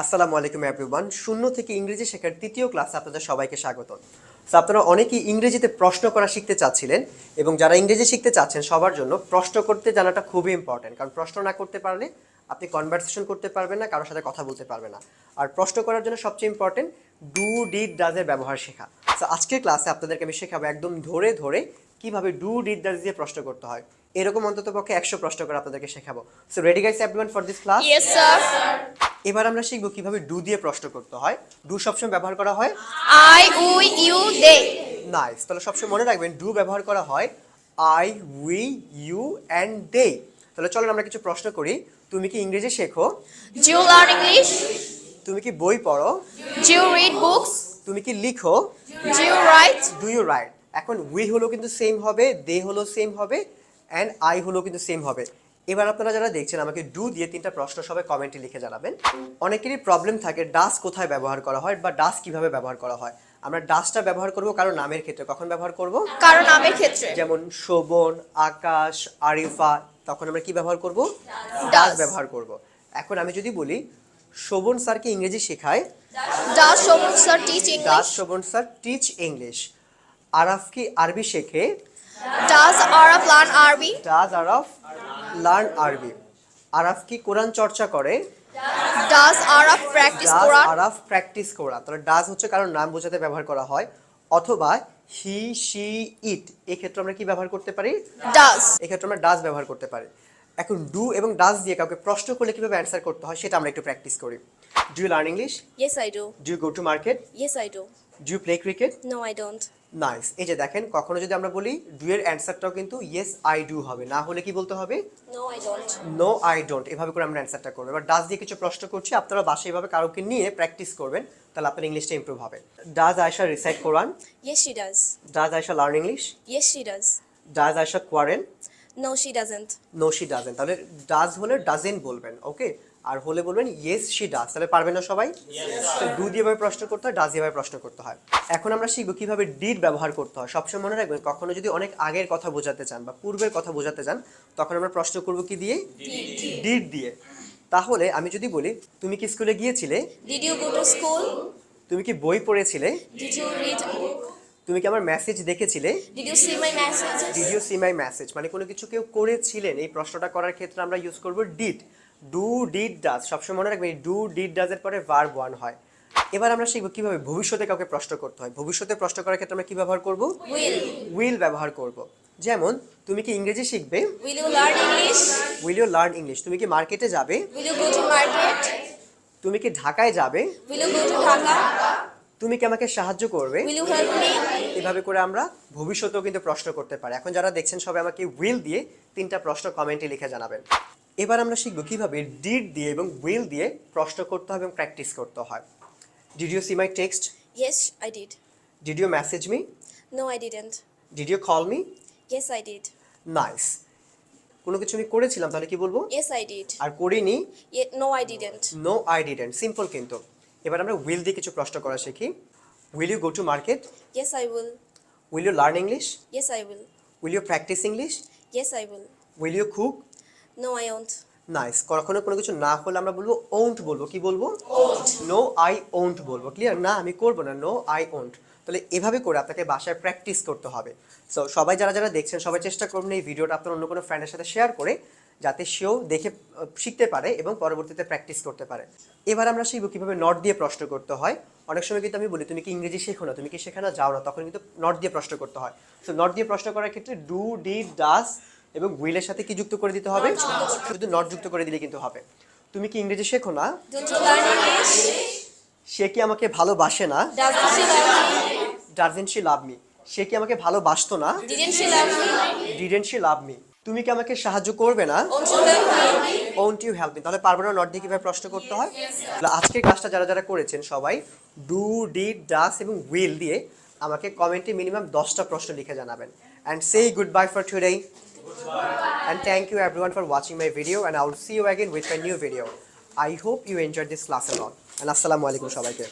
আসসালামু আলাইকুম এভরিওয়ান। শূন্য থেকে ইংরেজি শেখার তৃতীয় ক্লাসে আপনাদের সবাইকে স্বাগতম। সো আপনারা অনেকেই ইংরেজিতে প্রশ্ন করা শিখতে চাচ্ছিলেন এবং যারা ইংরেজি শিখতে চাচ্ছেন সবার জন্য প্রশ্ন করতে জানাটা খুবই ইম্পর্টেন্ট, কারণ প্রশ্ন না করতে পারলে আপনি কনভারসেশন করতে পারবেন না, কারোর সাথে কথা বলতে পারবেন না। আর প্রশ্ন করার জন্য সবচেয়ে ইম্পর্টেন্ট ডু ডিড ডাজের ব্যবহার শেখা। সো আজকের ক্লাসে আপনাদেরকে আমি শেখাবো একদম ধরে ধরে কিভাবে ডু ডিড ডাজ দিয়ে প্রশ্ন করতে হয়। এরকম অন্তত পক্ষে 100 প্রশ্ন করে আপনাদেরকে শেখাবো। So ready guys everyone for this class? Yes, sir. এবার আমরা শিখবো কিভাবে ডু দিয়ে প্রশ্ন করতে হয়। ডু সবসময় ব্যবহার করা হয় I, we, you, they. Nice, তাহলে সবসময় মনে রাখবেন ডু ব্যবহার করা হয় I, we, you and they. তাহলে চলুন আমরা কিছু প্রশ্ন করি। তুমি কি ইংরেজি শেখো? Do you learn English? তুমি কি বই পড়ো? Do you read books? তুমি কি লিখো? Do you write? Do you write? এখন উই হলো কিন্তু সেম হবে, দে হলো সেম হবে, অ্যান্ড আই হলো কিন্তু সেম হবে। এবার আপনারা যারা দেখছেন আমাকে ডু দিয়ে 3টা প্রশ্ন সবাই কমেন্টে লিখে জানাবেন। অনেকেরই প্রবলেম থাকে ডাস কোথায় ব্যবহার করা হয় বা ডাস কিভাবে ব্যবহার করা হয়। আমরা ডাসটা ব্যবহার করব কারণ নামের ক্ষেত্রে। কখন ব্যবহার করব? কারণ নামের ক্ষেত্রে। যেমন শোভন, আকাশ, আরিফা, তখন আমরা কি ব্যবহার করব? ডাস ব্যবহার করব। এখন আমি যদি বলি শোভন স্যার কি ইংরেজি শেখায়? Does Shobhan sir teach does English? Shobhan sir teach English. Araf কি আরবি শেখে? Does Araf learn Arabic? Does Araf learn আরবি। আরাফ কি কোরআন চর্চা করে? Does Araf practice does Quran? Araf practice করা। তাহলে ডাজ হচ্ছে কারণ নাম বোঝাতে ব্যবহার করা হয়, অথবা হি, শি, ইট, এই ক্ষেত্রে আমরা কি ব্যবহার করতে পারি? Does. এই ক্ষেত্রে আমরা ডাজ ব্যবহার করতে পারি। এখন ডু এবং ডাজ দিয়ে কাউকে প্রশ্ন করলে কিভাবে অ্যান্সার করতে হয় সেটা আমরা একটু প্র্যাকটিস করি। Do you learn English? Yes, I do. Do you go to market? Yes, I do. Do you play cricket? No, I don't. Nice. এই যে দেখেন, কখনো যদি আমরা বলি ডু এর অ্যান্সারটাও কিন্তু ইয়েস আই ডু হবে, না হলে কি বলতে হবে? No, I don't. No I don't. এভাবে করে আমরা অ্যান্সারটা করবো। এবার ডাজ দিয়ে কিছু প্রশ্ন করছি, আপনারা বাসায় এভাবে কারোকে নিয়ে প্র্যাকটিস করবেন, তাহলে আপনার ইংলিশটা ইমপ্রুভ হবে। Does Ayesha recite Quran? Yes, she does. Does Ayesha learn English? Yes, she does. Does Ayesha Quran? No, she doesn't. No she doesn't. তাহলে ডাজ হলে ডাজেন বলবেন, ওকে, আর হলে বলবেন ইয়েস শি ডাজ। তাহলে পারবেন না সবাই? তো ডু দিয়ে ভাবে প্রশ্ন করতে হয়, ডাজ দিয়ে ভাবে প্রশ্ন করতে হয়। এখন আমরা শিখবো কিভাবে ডিড ব্যবহার করতে হয়। সবসময় মনে রাখবেন কখনো যদি অনেক আগের কথা বোঝাতে চান বা পূর্বের কথা বোঝাতে চান, তখন আমরা প্রশ্ন করব কি দিয়ে? ডিড দিয়ে। তাহলে আমি যদি বলি তুমি কি স্কুলে গিয়েছিলে? Did you go to school? তুমি কি বই পড়েছিলে? Did you read a book? তুমি কি আমার মেসেজ দেখেছিলে? Did you see my messages? Did you see my message? মানে কোনো কিছু কেউ করেছিলেন, এই প্রশ্নটা করার ক্ষেত্রে আমরা ইউজ করব ডিড। Do did does. সবসময় মনে রাখবেন ডু ডিড ডাজের পরে ভার্ব ওয়ান হয়। এবার আমরা শিখবো কিভাবে ভবিষ্যতে কাউকে প্রশ্ন করতে হয়। ভবিষ্যতে প্রশ্ন করার ক্ষেত্রে আমরা কি ব্যবহার করব? Will. উইল ব্যবহার করব। যেমন তুমি কি ইংরেজি শিখবে? Will you learn English? Will you learn English. তুমি কি মার্কেটে যাবে? Will you go to market? তুমি কি ঢাকায় যাবে? Will you go to Dhaka? তুমি কি আমাকে সাহায্য করবে? Will you help me? এভাবে করে আমরা ভবিষ্যতেও কিন্তু প্রশ্ন করতে পারি। এখন যারা দেখছেন সবাই আমাকে উইল দিয়ে 3টা প্রশ্ন কমেন্টে লিখে জানাবেন। এবার আমরা শিখবো কিভাবে ডিড দিয়ে এবং উইল দিয়ে প্রশ্ন করতে হবে এবং প্র্যাকটিস করতে হয়। Did you see my text? Yes, I did. Did you message me? No, I didn't. Did you call me? Yes, I did. Nice. কোনো কিছু আমি করেছিলাম তাহলে কি বলবো? Yes, I did. আর করিনি? No, I didn't. No I didn't. Simple কিন্তু। এবার আমরা উইল দিয়ে কিছু প্রশ্ন করা শিখি। Will you go to market? Yes, I will. Will you learn English? Yes, I will. Will you practice English? Yes, I will. Will you cook? No, I won't. Nice. কখনো কোনো কিছু না হলে আমরা বলবো ওন্ট বলবো। কি বলবো? নো আই ওন্ট বলবো। ক্লিয়ার? না আমি করবো না, নো আই ওন্ট। তাহলে এভাবে করে আপনাকে বাসায় প্র্যাকটিস করতে হবে। সো সবাই যারা যারা দেখছেন সবাই চেষ্টা করবেন এই ভিডিওটা আপনার অন্য কোনো ফ্রেন্ডের সাথে শেয়ার করে, যাতে সেও দেখে শিখতে পারে এবং পরবর্তীতে প্র্যাকটিস করতে পারে। এবার আমরা শিখবো কিভাবে নট দিয়ে প্রশ্ন করতে হয়। অনেক সময় কিন্তু আমি বলি তুমি কি ইংরেজি শেখো না, তুমি কি শেখানো যাও না, তখন কিন্তু নট দিয়ে প্রশ্ন করতে হয়। সো নট দিয়ে প্রশ্ন করার ক্ষেত্রে ডু ডিড ডাজ এবং উইলের সাথে কি যুক্ত করে দিতে হবে? শুধু নট যুক্ত করে দিলে কিন্তু হবে। তুমি কি ইংরেজি শেখো না? Don't you learn English? সে কি আমাকে ভালোবাসে না? Doesn't she love me? Doesn't she love me? সে কি আমাকে ভালোবাসতো না? Didn't she love me? Didn't she love me? তুমি কি আমাকে সাহায্য করবে না? Won't you help me? Won't you help me? তাহলে পারবে না নট দিয়ে কিভাবে প্রশ্ন করতে হয়। তাহলে আজকের ক্লাসটা যারা যারা করেছেন সবাই ডু ডিড ডাজ এবং উইল দিয়ে আমাকে কমেন্টে মিনিমাম 10টা প্রশ্ন লিখে জানাবেন। And say good bye for today. And thank you everyone for watching my video, and I will see you again with my new video. I hope you enjoyed this class a lot. And assalamu alaikum সবাইকে।